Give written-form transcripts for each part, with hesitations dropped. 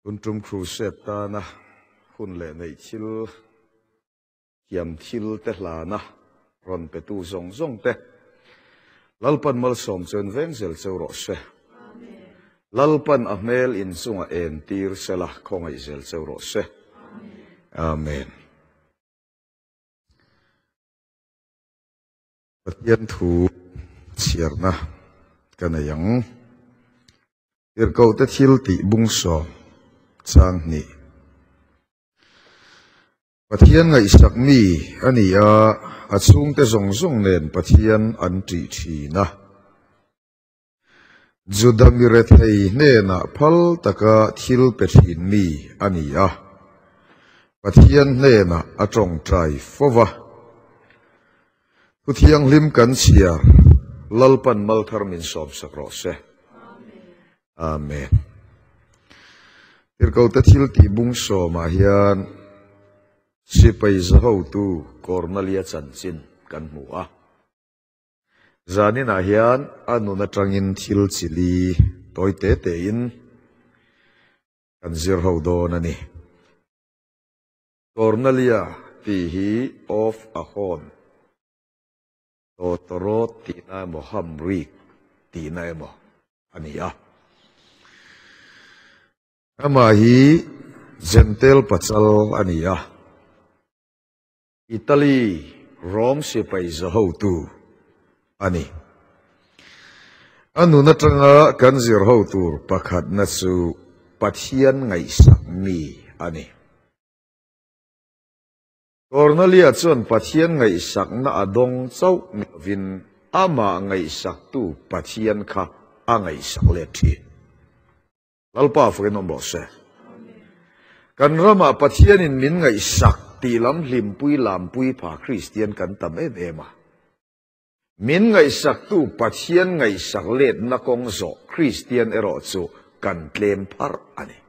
Untum Crusade ta na hun le nei thil hiam thil te hla na ron pe tu zong zong te lalpan mal som chen veng zel cheu ro se lalpan a mel in sunga en tir sela khongai zel cheu ro se amen pathian thu chirna kanayang irkau te thil ti bung so chang ni pathian ngai sak mi ani a chung te zong zong nen pathian an ti thi na judamire thei ne na phal taka thil pe thin mi ani pathian ne na atong trai fowa puthiang lim kan chia lalpan mal thar min som sakro se amen irkau te thil ti bung so ma hian sipai zaho tu Kornelia chanchin kan mu zanin a hian anuna tangin thil chili toy te te in kan zir ho don ani Kornelia ti hi of a hon totoro tina mo hamrik tina mo ani ama hi gentle pachal ani Italy Rome sipai zaho tu ani anuna tanga kan zir ho tur pakhat na chu pathian ngai sak mi ani Kornelia chuan pathian ngai sak na adong chau vin ama ngai sak tu pathian kha a ngai sak le thi lalpa fre nombo se kan rama pathian in min ngai sak ti lam limpui lampui pha Christian kan tam ema min ngai sak tu pathian ngai sak let na kong zo Christian ero chu kan tlem phar ani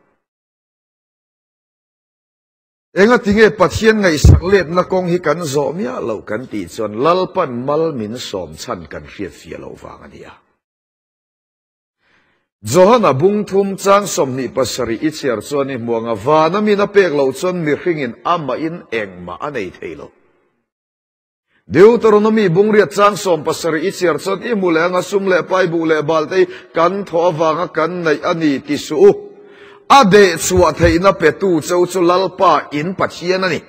enga tinge pathian ngai sak let na kong hi kan zo mia lo kan ti chon lalpan mal min som chan kan hriat fia lo wang ania Johana bung thum chang som ni pasari ichiar choni muanga vana mina pek lo chon mi hringin ama in engma anei theilo Deuteronomy bung ria chang som pasari ichiar chon i mule anga sum le pai bu le balte kan tho wanga kan nei ani ti su ade chuwa theina petu chau chu lalpa in pathian ani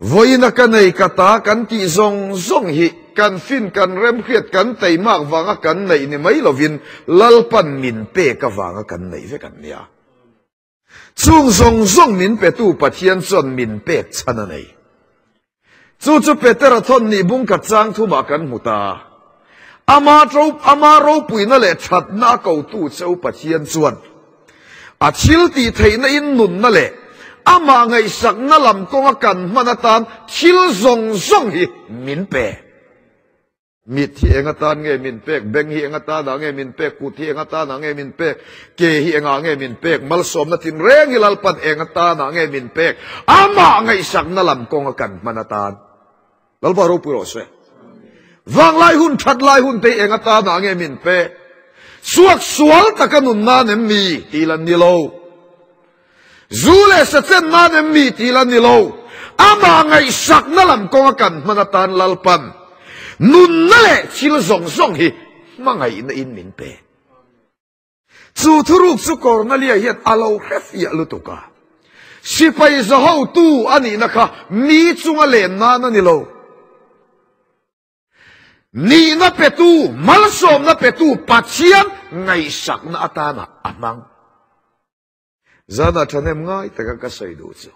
voina kanei kata kan ti zong zong hi kan fin kan rem khiat kan tei mak wanga kan nei ni mai lovin lalpan min pe ka wanga kan nei ve kan nia chung zong zong min pe tu pathian chon min pe chana nei chu petera thon ni bung ka chang thu ma kan muta ama ro puina le that na ko tu cheu pathian chuan a thil ti theina in nun na le ama ngai sak na lam konga kan manatan thil zong zong hi min pe mit hi enga tan nge min pek beng hi enga ta na nge min pek kut hi enga ta na nge min pek ke hi enga nge min pek mal som na tin reng hilal pan enga ta na nge min pek ama ngai sak na lam konga kan manatan lal baro puro se wang lai hun that lai hun te enga ta na nge min pe suak sual takanun na nem mi tilan ni lo zule sa chen na nem mi tilan ni lo ama ngai sak na lam konga kan manatan lalpan nun na le chil zong zong hi mangai na in min pe chu Thuruk chu Kornelia hiat alo hefia lutuka sipai zaho tu ani na kha mi chunga len na na ni lo ni na petu mal som na petu pathian ngai sak na atana amang zana thanem ngai taka ka sai du chu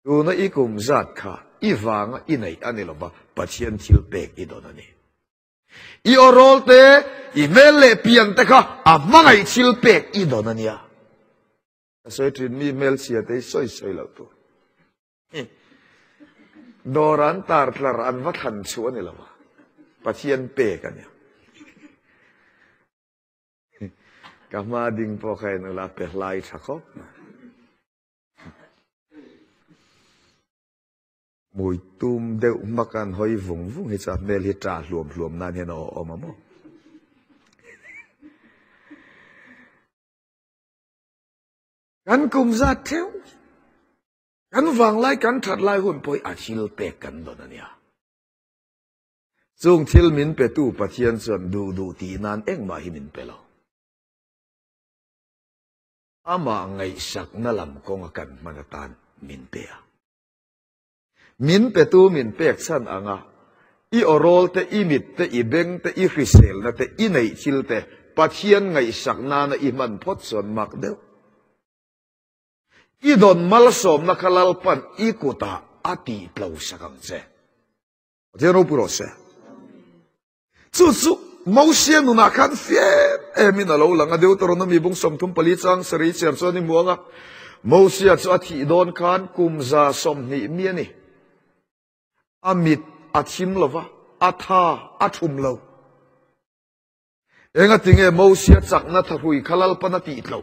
tu na ikum zat kha iwanga inei aniloba pathian thil pek idonani I orolte I mele pian te kha amangai thil pek idonania asoi trin mi mel sia te soi lo tu doran tar tlar an va than chu aniloba pathian pek ania kama ding po khay no la pe lai thakop mùi tum đeo makan hoi vùng vùng hết sao mel hết trà luồm nan hết nó ôm ấm กันกุมซาเทวกันฟังไล่กันถัดไล่หุ่นปอยอาชิลเปกันโดนเนี่ยซุงทิลมินเปตูปะเทียนส่วนดูตีนานเอ็งมาหิมินเปลาอามาไงสักนั่ลำกงกันมันตานมินเปียมินเปตูมินเปียกสันอ่างอีโอโรลเตอีมิดเตอีเบงเตอีคริสเซลนะเตอีไนชิลเตปะเทียนไงสักนานะอีมันพดส่วนมักเดียวอีดอนมัลสมนักลลปันอีกุตาอาติเปล่าสักเจเจโนปุโรเซจู่ๆมอเสียนุนักขันเฟียมินาโลหลังเดียวตรนมีบุงสมทุมปลิจังสริเชียร์ส่วนนี้มัวงะมอเสียจะอธิดอนขันกุมซาสมนี่มีนี่อามิดอาทิมลวะอาธาอาทุมลวเองติงเอมอเสียจักนัทหุยขลัลปันอาติลว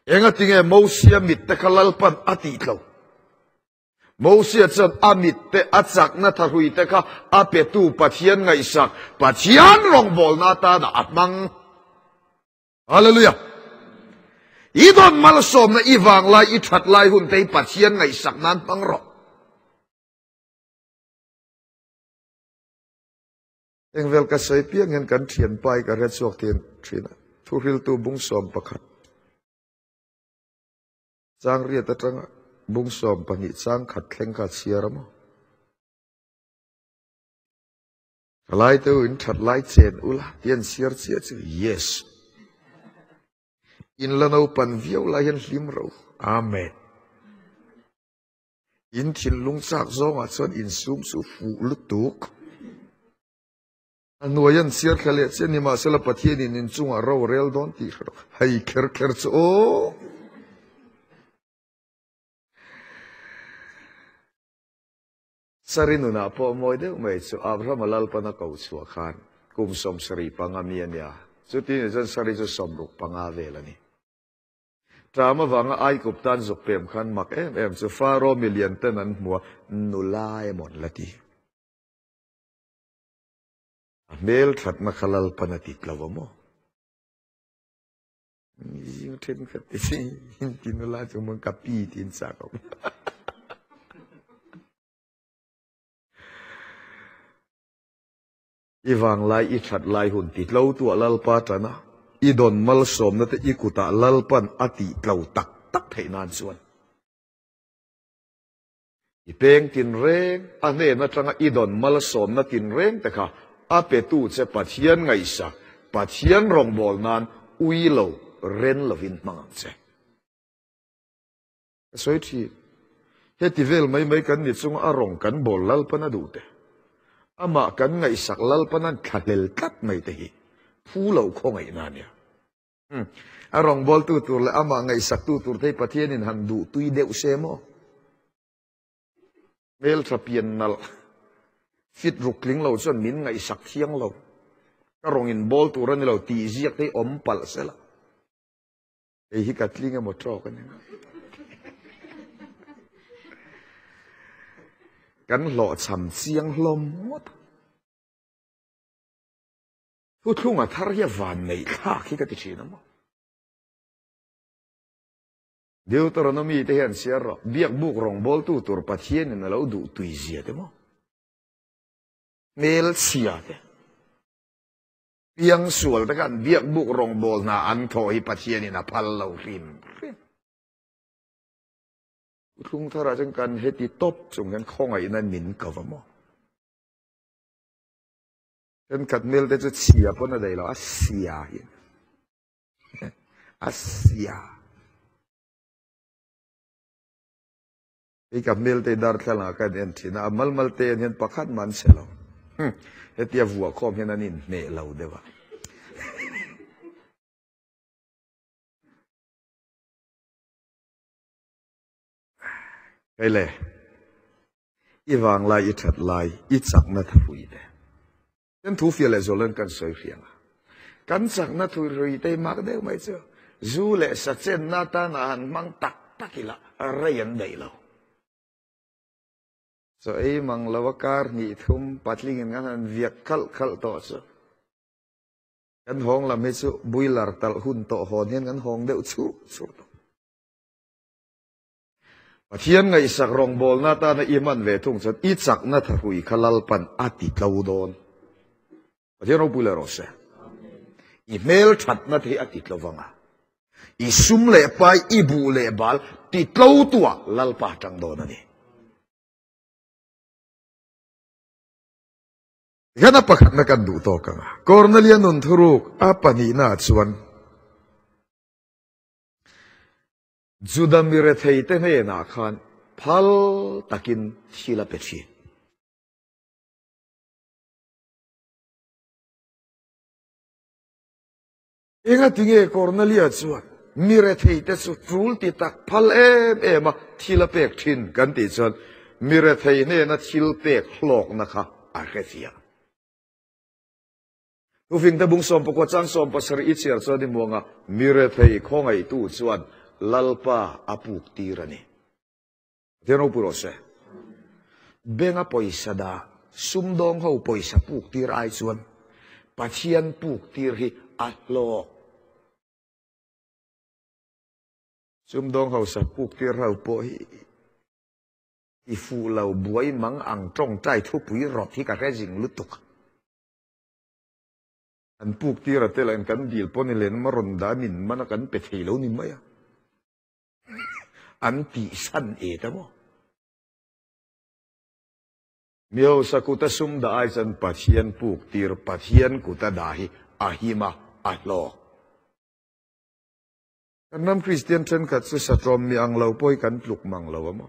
เองติงเอมอเสียมิดเตขลัลปันอาติลวมอเสียจันอามิดเตอาจักนัทหุยเตค่ะอาเปตูปะเทียนไงสักปะเทียนรองบอลนาตาดาอัดมังฮาเลลูยาอีดอนมาลสมนะอีวางลายอีถัดลายหุ่นเตปะเทียนไงสักนั้นบังรอเองเวลก็ใส่เพียงเงินกันเทียนไปกับเรศสวกเทียนทรีนะทุริลตูบุงสมประคัดจางเรียตจังบุงสมปนิจางขัดแข่งขัดเสียรมั้งลายตัวอินถัดลายเจนอุลาเตียนเสียร์เสียจือ yes อินละนูปันวิวลายันลิมเราอาเมนอินทินลุงซักซองอัศวนอินซุมสุฟูลุตุกอันวัยันเสียร์เขาเลี้ยเช่นนี้มาเสลปะเทียนินจุงเราเรลดอนตีเขาให้เคร์เคร์โอสรินุนาพอมวยเดียวไม่สุอับรามาลัลปนักเอาชัวขานกุมสมสรีปังอามีเนียสุดที่นี่จันสริจุสมรุกปังอาเวลนี่ตรามาวังไอกุบตันจุกเปมขันมักเอ็มสุฟาโรมิเลียนเตนันมัวนุลายหมดละทีเมลทัดมาขลัลปนัติดลาวโมยิ่งเทนขัดที่ทินุลาจุมังกับปีทินสักอีวางลายอีชัดลายหุ่นติดเล่าตัวลัลปาจนะอีดอนมัลสมนั่นแต่อีกุตาลัลปันอติเล่าตักให้นานส่วนอีเพ่งตินเร่งอันนี้นะจังอีดอนมัลสมนั่นตินเร่งแต่ค่ะอาเปตูจะปัจเจียนไงสักปัจเจียนรองบอลนานอุยเล่าเรนลวินมังเจสวยที่เฮติเวลไม่กันนิดซุงอารมณ์กันบอลลัลปันดูเตอามากันไงสักลัลปนันขัดเลลกัดไม่ได้ผู้เหล่าคงไงนั่นเนี่ยอารมณ์บอลตัวเลยอามาไงสักตัวที่ประเทศนี้หันดูตุยเดวเซโมเมลทรัพยนนัลฟิตรุกลิงเราส่วนมินไงสักเที่ยงเราก็รองอินบอลตัวนี้เราตีเสียกที่อมปัลเสละไอ้ฮิกัดลิงก็หมดทรอกันเนี่ยกันหล่อฉ่ำเสียงลมหมดทุกทุ่งอ่ะทารียวานในข้าคิดกันที่ชีนะมั้งเดี๋ยวตอนนั้นมีที่เห็นเสียรอเบียกบุกรองบอลตัวปัจเจียนนี่เราดูตุยเสียเด้มั้งเมลเสียเด้เพียงส่วนแต่กันเบียกบุกรองบอลน่ะอันโถยปัจเจียนนี่นะพัลเราริมทุ่งทาราจังกันเฮติตบส่งกันข้องไอ้นั่นมินกับว่ามั้งกันกัดเมลแต่จะเสียปนอะไรหรออาเซียอาเซียไอ้กับเมลแต่ดาร์ทลากันเอ็นทีน่ะมัลเตนเห็นปักขัดมันเสลาเฮติวัวคอมเห็นนั่นนินเนเราเดี๋ยวไอ้เลยอีวางลายอีถัดลายอีจักนัทหุยเดฉันทุฟีเลยโจเลนกันสวยเพียงกันจักนัทหุยเดมากเดียวไม่เจอจูเลสัจเจนนาตานาหันมังตักกิละอะไรยันได้แล้วsoไอ้มังลาวการนี่ทุ่มปัดลิงงั้นเวียกคัลต่อซะกันห้องละไม่สู้บุยลาร์ตัลหุ่นต่อหอนเห็นกันห้องเดียวชู เทียนไงสักรองบอลนาตาในอิมันเวทุงสันอีจักนาทหุยขลัลปันอาติตลาวดอนเทียนเราพูดเลยรอเสอีเมลชัดนาทีอาติตลาวังอีซุ่มเล่ไปอีบูเล่บาลติดลาวตัวลัลปะจังโดนนี่ยันปักนักันดูโตกันกอร์เนเลียนุนทุรุกอาปนีนาชวนจุดมิเรเทยเตเนนาขันพัลตักินชิลาเปชีเองติงเอกอร์เนเลียชวนมิเรเทยเตสุทรูลติตักพัลมาชิลาเปกชินกันติชวนมิเรเทยเนนัชิลเปกหลอกนะคะอาเกเซียทุกฟิงตะบุงสมปกจังสมปัสริอิเชียร์สวดิมัวงะมิเรเทยของไอตู้ชวนลัลปะอาปุกตีรันีเดี๋ยวเราพูดว่าเสเบงอาปอยสดาซุ่มดองเขาปอยสปุกตีรไอชวนปัจเจียนปุกตีรีอัลโลซุ่มดองเขาสปุกตีเราปอยอีฟูเราบวยมังอังจ้องใจทุบปุยรอดที่กระแรจิงลุตุกอันปุกตีระเตลันกันดีลปนิเลนมารอนดามินมันกันเป็ดเฮโลนิมายอันติสันเอตะโมเมียวสกุตสุมดาไอจันปัจเจียนปุกตีร์ปัจเจียนกุตดาฮิอาฮิมาอัลโลกันน้ำคริสเตียนเช่นกัดสุสตรอมมีอังเลาป่วยกันปลุกมังเลาวะโม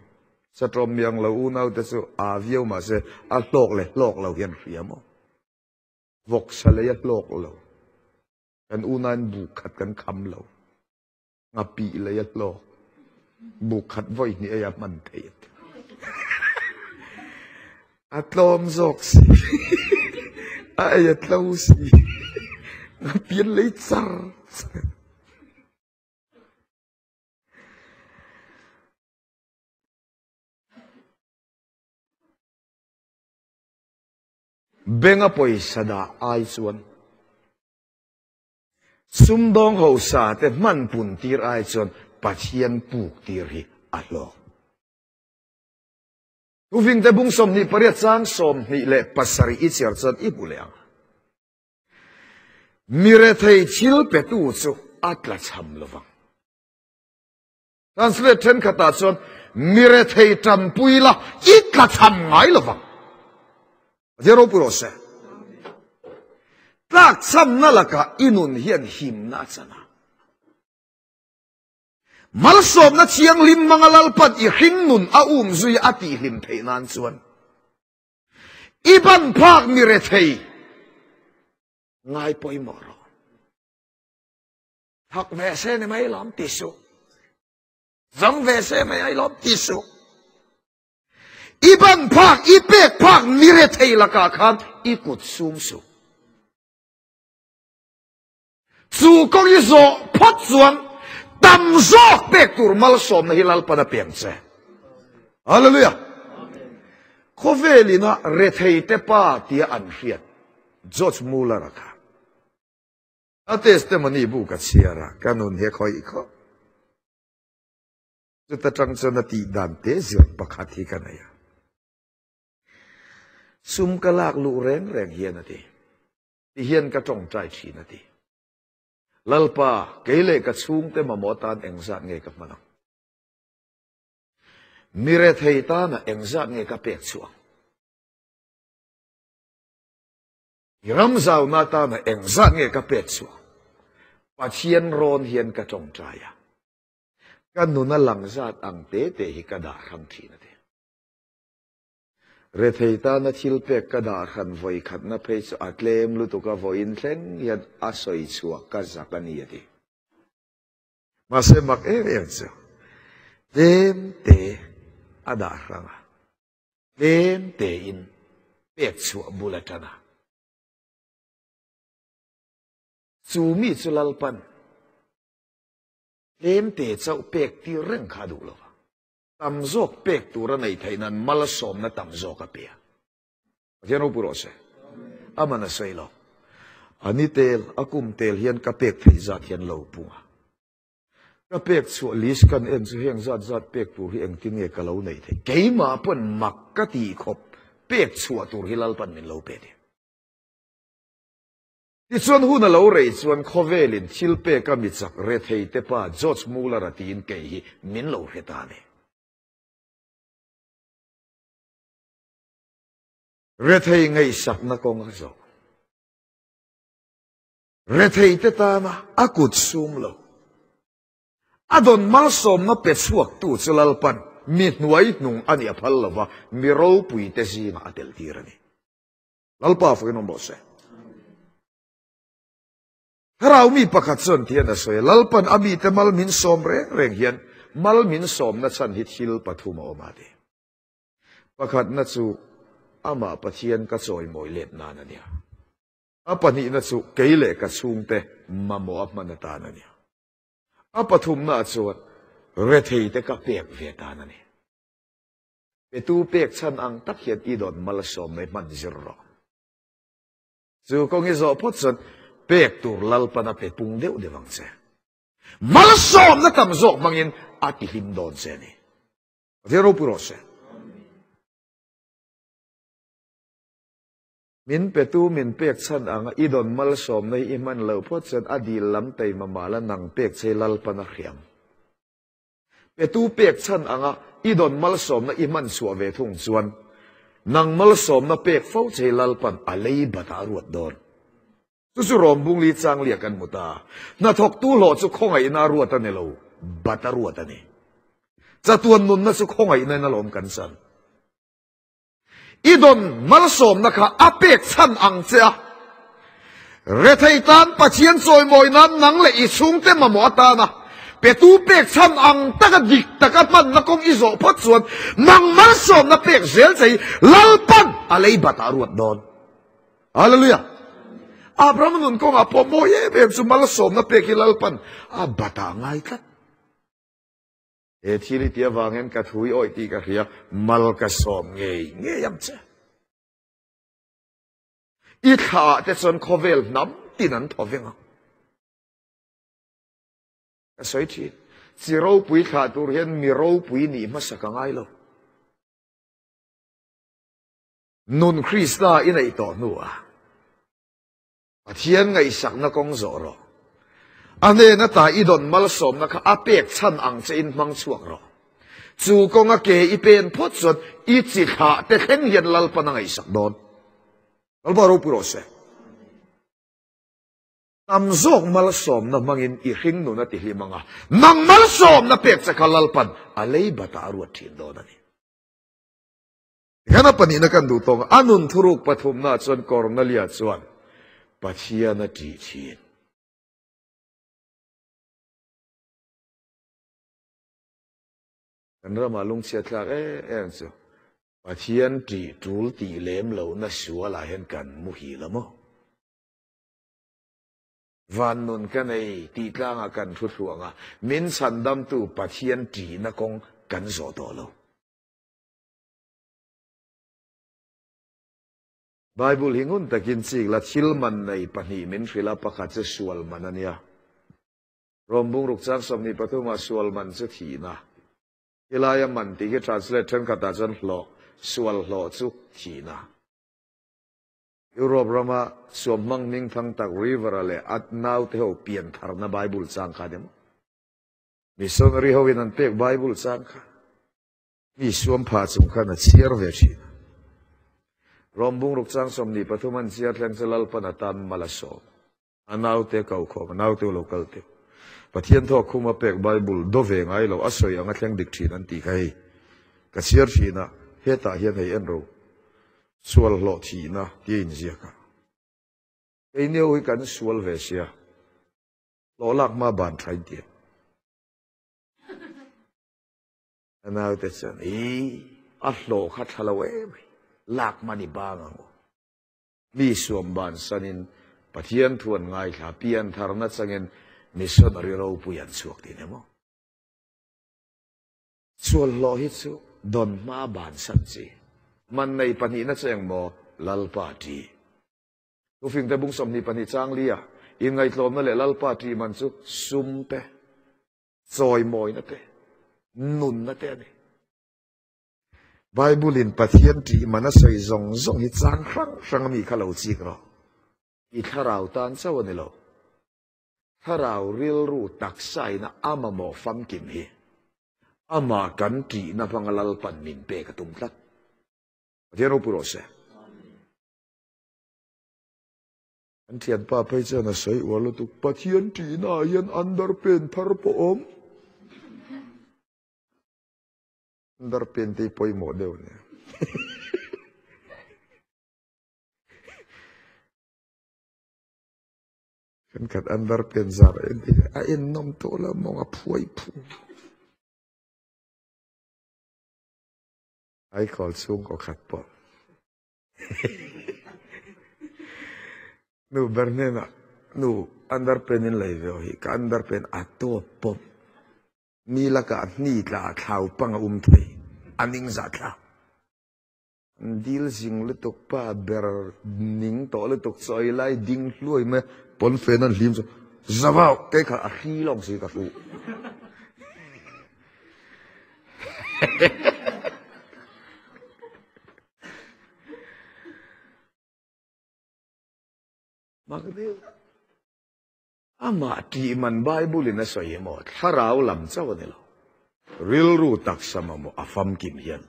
สตรอมมีอังเลาอูนาวแต่สุอาวิวมาเสอัลโลกเลยโลกเราเห็นเสียโมวกสลายโลกเรากันอูนันบุกขัดกันคำเรางับปีเลยโลกบุกขัดไว้นี่อามันเถิดอัตลอมซอกสิอายตลาวสิงับเปลี่ยนเลยจ้าเบงอปอยสดาไอส่วนซุ่มดองเขาสาแต่มันปุ่นตีรไอส่วนปัจเจียนปุกตีรีอัลโลทุฟิงแต่บุงสมนี่ปริยัติสร้างสมนี่เละปัสสริอิเชียร์สันอิบุเลียงมิเรทัยชิลเปตูสุอัตลัชฮัมลวังท่านสเลทเทนขตาส่วนมิเรทัยจำปุยละอิตลัชฮัมไงลวังเดี๋ยวเราพูดว่าเสตักซ้ำนั่นละก็อินุนเฮียนหิมนาจนะมัลสอบนัดเชียงลิมมังลัลปัดอีหินนุนอาอุมซุยอติลิมเพนันส่วนอีบันพากมิเรเทยง่ายปอยมอรอทักเวเซนไม่ล้อมติสุจังเวเซไม่ล้อมติสุอีบันพากอีเปกพากมิเรเทยละกาขันอีกุดซุมสุจูก็ยิ่งโซพัดส่วนตำโซกเปกตูร์มัลสมในฮิลลปนาเปียงเซฮาเลลูยาโคเวลินะเรเทยเตป้าที่อันเฟียดจอร์จมูลาระค่ะอาเตสเตมันนี่บุกัดเชียระกันนุนเฮคอยอีกข้อจุดจังจนตีดันเตเสียงประคัดที่กันเนี่ยซุมกะลากลูแรงแรงเฮียนทีที่เฮียนกระจงใจชีนทีลัลปาเกเลกชุ่งเตมาหมอตานเอ็งซัดเงกับมันมิเรเทยตานะเอ็งซัดเงกับเป็กช่วงรำซาวนาตานะเอ็งซัดเงกับเป็กช่วงปัจเจียนโรนเฮียนกระจงใจกันนุนหลังซัดอังเตเตหิกระดารังทีนะเตเรเทยตานะชิลเป็กกระดาขันไว้ขัดนะเพชอัตเลมลุตุกะไว้อินเซนยันอาศัยชัวกัจักันนี่ดีมาเสมักเอเจ้าเดมเตอดารังเดมเตอินเป็กชัวบุลตนาซูมิสุลัลปันเดมเตเจ้าเป็กที่เร่งขาดูลวะตำโจกเป็กตัวในไทยนั้นมาลสมนะตำโจกเปียเฮียนอุปโรเสอามันน่ะใส่เราอันนี้เตลอากุมเตลเฮียนกับเป็กที่จัดเฮียนเราปุ่ง ก็เปกชัวลิสกันเอ็นสุเฮงจัดเปกตัวที่เอ็งทิ้งเอกเราในไทยเกี่ยมาปนมักกะตีขบเปกชัวตัวที่ลัลปันเป็นเราเปดที่ส่วนหุ่นเราเรยส่วนโคเวลินชิลเปกมิจักเรทเฮเตป้าจอร์จมูลาร์ตีนเกย์มินเราเรตานีเรทเฮงไงสักนักองกษัตริย์เรทเฮเตตามาอากุดซุมเราอดอนมาลสมนับเป็ดสวกตูสลัลปันมีหน่วยหนุ่งอันยาพัลลวะมีรูปุยเตซีมาอัตลทีระนี่ลัลปาฟกินอมบอสถ้าเรามีประคัตส่วนที่นั่นสวยลัลปันอามีแต่มัลมินสมเร่งเฮียนมัลมินสมนัชันฮิตฮิลปฐุมอมาดีประคัตนัชูอามาปะเทียนกระโจยมวยเล็ดนานันเนี่ยอาปนินัชูเกยเล็กกระชุงเตมาโมอับมันตานันเนี่ยอาปฐุมนาชวดเรทีเตกับเปียกเวตานันเนี่ยเปตูเปียกฉันอังตักเขียนอีดอนมาลสมในมันจิรอจู่กงอิโซพดสันเปียกตัวลัลปนาเปปุงเดียวเดียวังเซมาลสมนักทำโจกมังอินอาติหิมดอนเซนี่เดี๋ยวเราพูดเซมินเปตูมินเปียกฉันอังอีดอนมาลสมในอิมันเลวพดสันอดีลำเตยมาละนังเปียกเซลัลปนาเขียมเปตูเปียกฉันอังอีดอนมาลสมในอิมันสัวเวทุงส่วนนังมาลสมในเปียกเฝ้าเซลัลปันอะไรบัตารวดดอนสุรมบุงลีจางเลียกันมุตานาทกตู้หลอจุคงไอนารัวตันเนลูบัตรัวตันนี่จะตัวนุนนาจุคงไอในนลมกันสันอีดอนมาลสมนะคะอาเปกชันอังเจ้าเรทัยตันปัจเจียนซอยมอยนั้นนังเลยอีชุงเต็มมาหมอตานะเปตูเปกชันอังตะกัดิกตะกัดมันนักองอิโซพัดส่วนนังมาลสมนะเปกเซลใจลัลปันอะไรบัตารวดดอนฮาเลลูยาอาพระมนุนก็อาพอโมเยเบมสุมาลสมนะเปกิลัลปันอาบัตางไงกันทีนี้เทียวางเงินกัดหุยอ้อยตีกะเรียมัลกสมเงยยำเจ้อีข้าแต่ส่วนโคเวลน้ำตีนันทอเวงก็สวยทีสิเราปุยขาตัวเห็นมีเราปุยนี่มาสักไงล่ะนุนคริสต์อินไอต่อนัวเทียนไงสักนักกงโจรออันนี้นัตตาอีดอนมาลสมนะคะอาเปกชันอังเจนมังช่วงรอจูกงอาเกอีเป็นพดสดอีจิตหาแต่เห็นเย็นลัลปนังไงสักโดนลัลบารูปุโรเซตามโจกมาลสมนะมังอินอีหิงนุนติฮิมังะนังมาลสมนะเปกจะขลัลปันอะไรบัตารวดทินโดนนี่งั้นปนินักันดูตรงอนุนทุรุกปฐุมนาชวนกอร์เนเลียชวนปัจเจียนจีชีนกันเรื่องมาลุงเชียร์เอ๊ะสิปัจเจียนจีจูลตีเล่มเหล่านั้นชัวร์ลายเห็นกันมุฮีละมั้งวันนั้นกันไอ้ตีกลางกันทุกช่วงมินสันดำตูปัจเจียนจีนักงกันโสดโลไบเบิลหิงุนตะกินสิกละชิลมันในปณีมินฟิลาปะคัดจะสวลมันนั่นเนี่ยรวมบุงรุกจักสมนิปฐุมาสวลมันจะทีนะเวลายมันที่เขา translate กันตาจันหล่อสวลหล่อจุทีนะยุโรปรามาสวมมังมิงทั้งตักริเวอร์เลยอัดนาวเที่ยวเปลี่ยนทารนาไบเบิลสังขาเดมมีส่วนริฮวินันเปกไบเบิลสังขามีสวมผ้าจุงขันเชียร์เวชีรวมบุงรุกจังสมนิปฐุมันเสียแทงเซลัลปนัตันมาลาโซอันเอาเตะเก่าขอมันเอาเตะโลกัลเตะปะเทียนทอคุมาเปกไบเบิลดูเวงไอเราอัศยังแทงดิกทีนันตีใครก็เสียทีนะเฮตาเฮียนให้เอ็นเราสวลหล่อทีนะที่อินเดียกันไอเนี่ยวิกันสวลเวเซียหล่อลักมาบานไทยเดียอันเอาเตะจันอัลโลขัดฮาลาเวลากมันอีบ้างมีสวมบานสันินปะเทียนทวนไงขาเปียนทารนัดสังเงินมิสนริโรปุยันสวกดีเนมั้งส่วนโลหิตสุดอนมาบานสันจีมันในปณินัดเสียงโมลัลปาตีทุกฟิงแต่บุงสมนิปณิจางเลียอินไงโลมนั่นแหละลัลปาตีมันสุซุมเป Rồi mồi nó thế, nôn nó thế này. Bible in Pathian trị mà nó xây rong rong hít giang răng mi khá lâu chi rồi. Ít thà rào tan sao này lâu. Thà rào real ru đặc sai na ama mò pham kim hi. Ama kan trị na pangalal pan min pe ka tum tlat. Pathian ru puro se. Anh thiền pa bây giờ là xây ua lo tục Pathian trị na yên underpen thar po om. Underpen ti poi mo deu ne. Kan kat underpen zar enti a en nom to la mo a poi pu. Ai call sung ko khat po. Nu bernena nu underpen in lai veo hi ka underpen a to pom. Mi la ka ni la thau pang thei aning za thla dil jing le tok pa ber ning to le tok choi lai ding hluai me pon fen an lim so zawao ke kha a hi long si ka fu magdeu ama ti man Bible in a soi mo tharau lam chaw ne lo real ru tak sama mo afam kim hian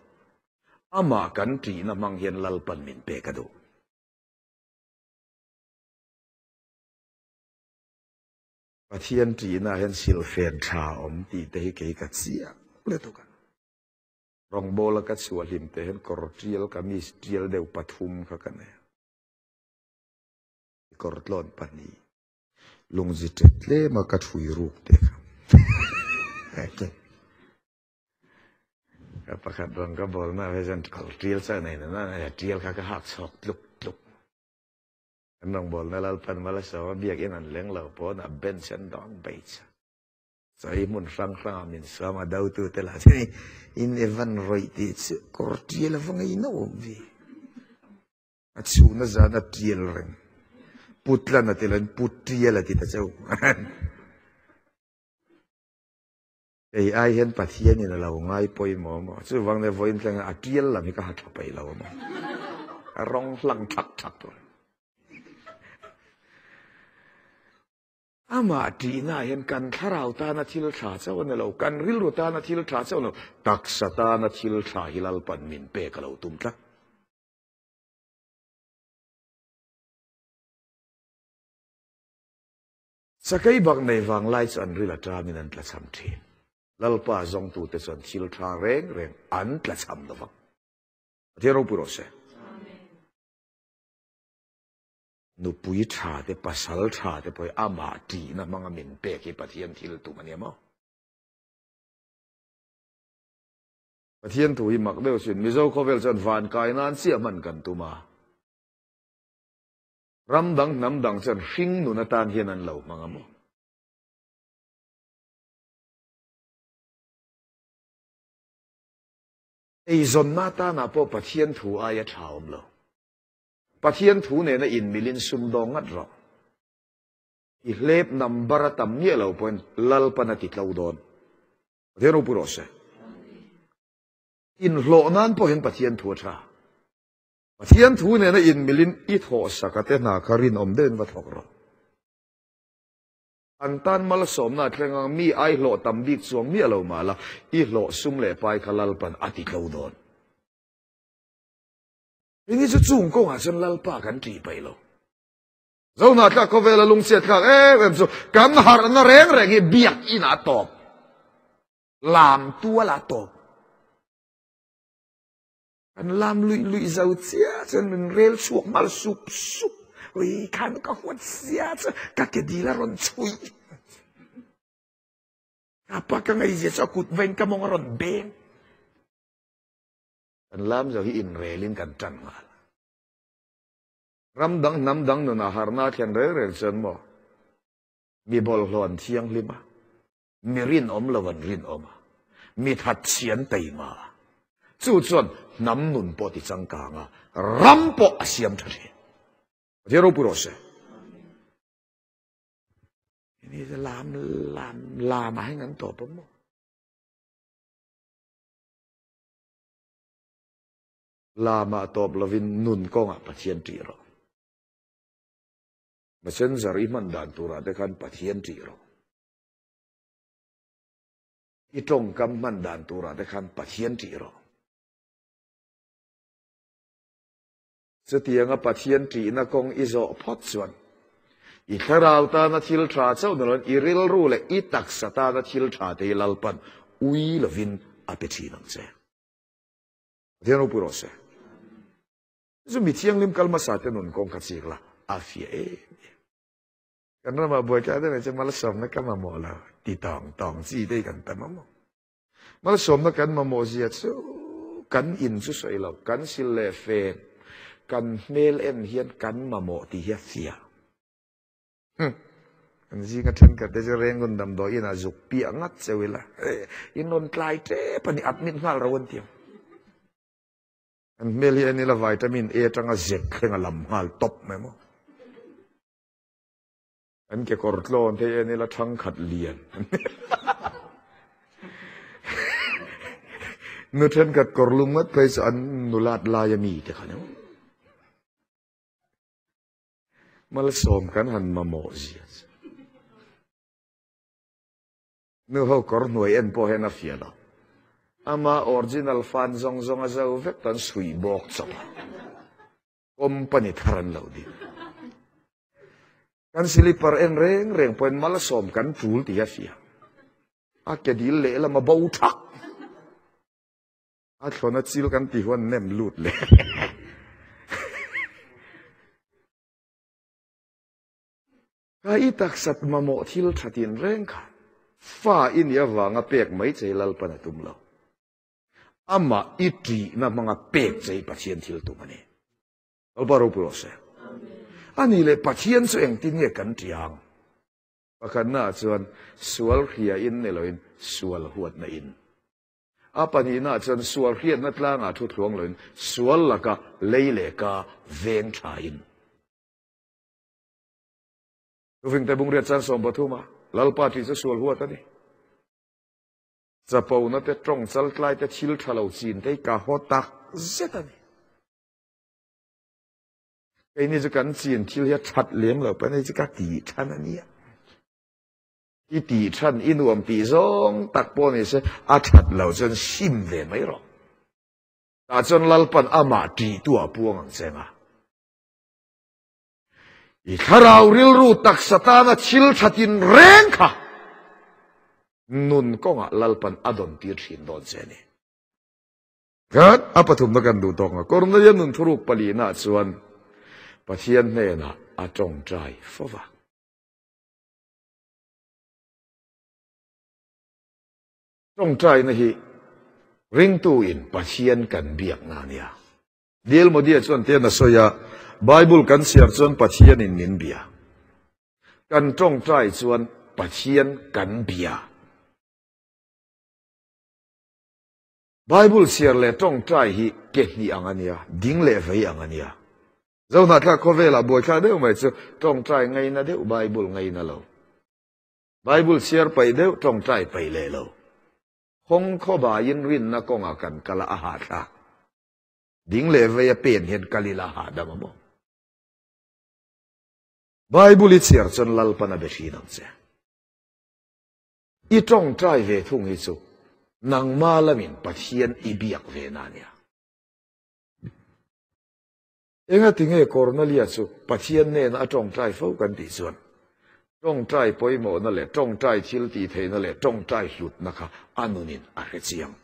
ama kan ti na mang hian lal pan min pe ka do Pathian ti na hian sil fen tha om ti te ke ka chia le to kan rong bola ka chual him te hian kor trial ka mi trial deu pathum kha kan ne kor tlon pani lungzi tle ma ka thui ruk te ka pakhat rong ka bol na vejan kor trial sa nei na trial ka hak chok tluk tluk an rong bol na lal pan mala so biak in an leng lo po na ben chen dong beach sai mun sang min sama dau tu te la in evan roi ti kor trial vang i no vi a chu na za na trial reng putla na tilan putrial ati ta chau ei ai hen Pathian ni lo ngai poi mo chu wang le voin tlang a trial la mi ka hat pai lo mo a rong hlang thak thak to ama ti na hen kan tharau ta na thil tha chau ne lo kan ril ru ta na thil tha chau no tak sa ta na thil tha hilal pan min pe ka lo tum tla sakai bak nei wang lai chan rila tra min an tla cham thi lalpa zong tu te chan thil tha reng reng an tla cham do wang thero puro se nu pui tha te pasal tha te poi ama ti na manga min pe ki Pathian thil tu mania mo Pathian tu hi mak deu sin Mizo khovel chan van kai nan sia man kan tu ma ram dang nam dang chan hring nu na tan hian an lo manga mo ei zon na ta na po Pathian thu aya thaom lo Pathian thu ne na in milin sum dong at ro i lep number tam ni lo point lal panati tlau don Pathian puro se in lo nan po hen Pathian thu tha Pathian thu ne na in milin i tho sakate na karin om den va thok ro an tan mal som na tlengang mi ai lo tam bik chuang mi lo ma la i lo sum le pai khalal pan ati tlau don ini chu chung ko nga chen lal pa kan ti pai lo zo na tla ko vela lung set kha em so kan har na reng reng i biak ina top lam tua la top an lam lui zau chia chen min rel chuak mal sup sup oi kan ka hot sia ka ke di la ron chui apa ka ngai je cha kut ven ka mong ron beng an lam zo hi in relin kan chan ngal ram dang nam dang no na harna thian re chen mo mi bol hlon thiang lima mi rin om lawan rin om mi that chian tai ma chu chon nam nun po ti chang ka nga ram po asiam thari zero puro se ini làm mà hay ngắn tổ bấm mô làm mà tổ là vin nun công à patient trị rồi mà sen zari man dan tura de kan patient trị rồi i trong kam man dan tura de kan patient trị rồi sự tiếng patient trị na công izo pot chuan i tharau ta na thil tha chau non i ril ru le i tak sata na thil tha te lalpan ui lovin apeti nang che thiano puro se zu mi thiang lim kalma sa te non kong khachik la afia e kan ma boy ka de che mal som na kama mo la ti tong chi de kan ta mo mal som na kan ma mo zia chu kan in chu soi lo kan sil le fe kan mel en hian kan ma mo ti hi fia anh chị nghe thân cả thế giới rèn con đầm đó yên là dục bịa ngắt chơi là yên non trai thế, pani admin ngal rawan tiang anh meli anh là vitamin A trong cái zek cái làm ngal top mà mo anh cái cortlon thế anh là thăng khát liền nụ thân cả corlum mất bây giờ anh nụ lạt la yami thế khả năng mal som kan han ma mo zia nu ho kor noi en po hena fiala ama original fan zong zong azau vek tan sui bok chop company tharan lo di kan silipar en reng poin mal som kan chul ti afia a ke dil le la ma bau thak a thona chil kan ti hon nem lut le kai tak sat ma mo thil thatin reng kha fa in ya wanga pek mai chei lal pana tum lo ama iti na mga pek chei pathian thil tu mani albaro prose ani le pathian so eng tin nge kan tiang pakhan na chuan sual khia in ne loin sual huat na in apani na chuan sual khian na tlanga thu thlong loin sual laka leile ka veng tha in Vinh tay bung riết sang sòng bờ thu mà, lalpa thì sẽ sual hua ta đi. Zapau nó te trong sal klai te chil thalau chin te ka hotak zeta đi. Cái này chỉ cần chin chil hiat chat liếm rồi, bên này chỉ các tỷ chan anh nhỉ. Cái tỷ chan inuam pi zong tak po này sẽ chat lau chân sim về mấy rồi. Ta chân lalpan ama tri tua buông ang xem à. I tharau ril ru tak satana chil thatin reng kha nun konga lalpan adon tir thin don cheni gat apathum na kan du tonga Kornelia nun Thuruk Pali na chuan pathian hne na atong trai fowa tong trai na hi ring tu in pathian kan biak na nia dil modia chuan te na soya Bible kan siar chuan pathian in min bia kan tong trai chuan pathian kan bia Bible siar le tong trai hi ke hi angania ding le vei angania zona tla ko vela boy kha deu mai chu tong trai ngai na deu Bible ngai na lo Bible siar pai deu tong trai pai le lo hong kho ba yin rin na konga kan kala a ha tha ding le vei a pen hen kalila ha da mo Bible it siar chon lal pana beshi nang che I tong trai ve thung hi chu nang ma lamin pathian I biak ve na nia enga tinge Kornelia chu pathian ne na tong trai fo kan ti chuan tong trai poimo na le tong trai thil ti the na le tong trai hlut na kha anunin a he chiang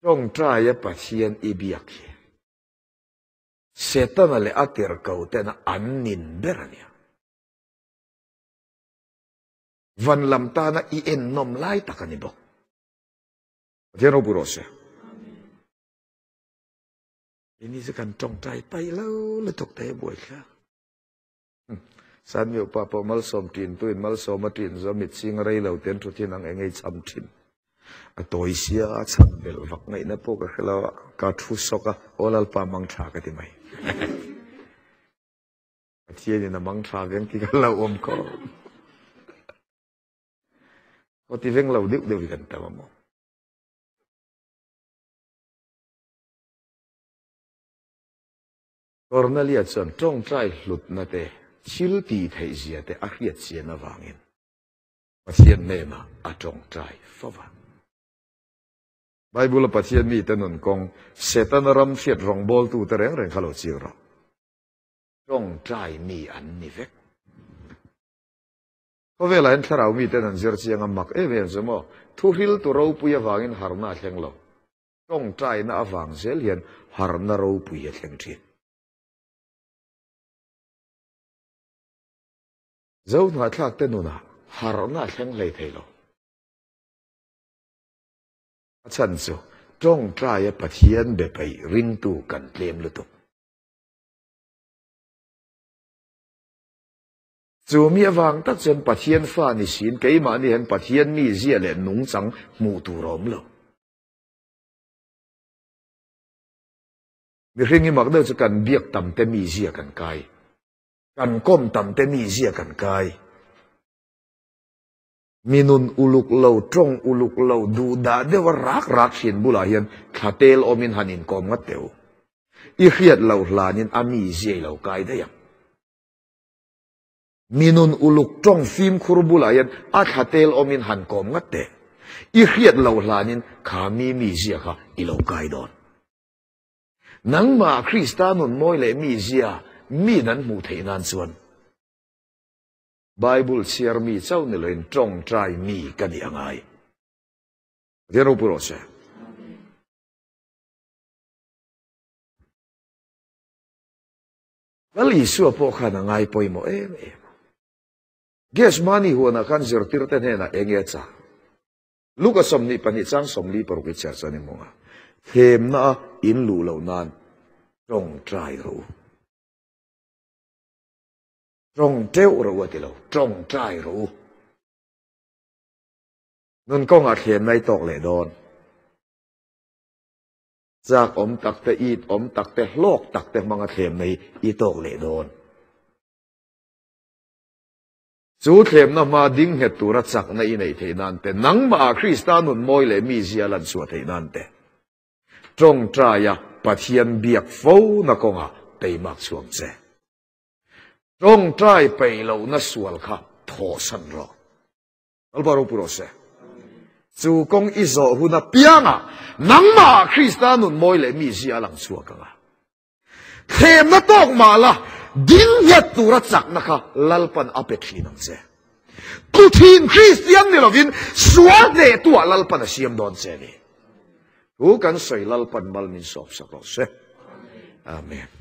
tong trai ya pathian I biak hi setan le atir kau te na annin berania van lam ta na I en nom lai takani bok jeno burose ini sekan tong trai pai lo le tok te boy kha san yo pa po mal som tin tuin mal som tin zo mit sing rei lo ten thu tin ang engei cham tin ตัวเสียฉันเบลวักไงนะพวกเราการทุสกะโอลปามังทรากันที่ไหมเที่ยนี่นะมังทราเรื่องที่เราอมก็พอที่เรื่องเราเดียวกันแต่ว่ามั้งKornelia chon trong trai hlut na te chil ti thei zia te a hriat sia na wangin pathian ne ma a trong trai fawa Bible pathian mi tanun kong setan ram fiat rong bol tu te reng reng khalo chi ro trong trai mi an ni vek ko vela en tharau mi tanan zir chiang amak e ven zemo thu hil tu ro puya wangin harna thleng lo trong trai na awang zel hian harna ro puya thleng thin dấu nói khác tên nó haro na khen lấy thấy lo chân số trong trai bắt hiền bề bày rin tu cần liêm lụt dù mi vàng tất chân bắt hiền pha ni xin cái mà ni hen bắt hiền mi zia lệ nung trắng mù tu róm lo mi ringi mặc đâu cho cần biếc tầm tên mi zia cần caiกันก้มต่ำแต่มีเสียกันกายมีนุนอุลุกเหลาตรงอุลุกเหลาดูดาเดวรักชินบุลาเฮียนขาเตลอมินหันินกอมงัดเตวอีเขียดเหลาหลานินอามีเสียเหลากายได้ยังมีนุนอุลุกตรงฟิล์มครูบุลาเฮียนอาขาเตลอมินหันกอมงัดเตอีเขียดเหลาหลานินขามีเสียค่ะอีเหลากายดอนนังมาคริสตานุนมอยเลมีเสียมีนั้นมูเทนันส่วนไบเบิลเชียร์มีเจ้าเนี่ยเลยจงใจมีกันยังไงเดี๋ยวเราพูดเสียแล้วอีสัวพวกข้านังไงไปหมดเกสมานี่หัวนักการเจริญติร์เตนเฮน่ะเองเอจ่าลูกสมนิปนิจังสมลีปรุกิจารนี่มงอ่ะเทมน่ะอินลูเหล่านั้นจงใจรู้ตรงเจ้ารู้ว่าที่เราตรงใจรู้นั่นก็อาจเห็นในตอกเหลดอนจากอมตักแต่อีดอมตักแต่โลกตักแต่มังอาเข็มในอีตอกเหลดอนสูเข็มน่ะมาดิ้งเหตุตุรัจักในในเทนันแต่นังมาคริสตานุนมอยเลยมีเสียลันสวดเทนันแต่ตรงใจอะปะเทียนเบียกฟูนักก็อาเตยมักสวงเจตรงใจไปเรานัสวลค่ะทอสันรออัลบารุปุโรเซจูกงอิโซหุนับเปียงอ่ะนังมาคริสตานุนมอยเลยมีเสียหลังสวกันอ่ะเทมนัตอกมาละดิ้งเหตุตุรจักนะคะลัลปันอเปทีนังเซกุทีนคริสเตียนนี่เราวินสวดเดตัวลัลปันเสียมดอนเซนี่หูกันใส่ลัลปันบัลมินสอบสักรอเซอาเมน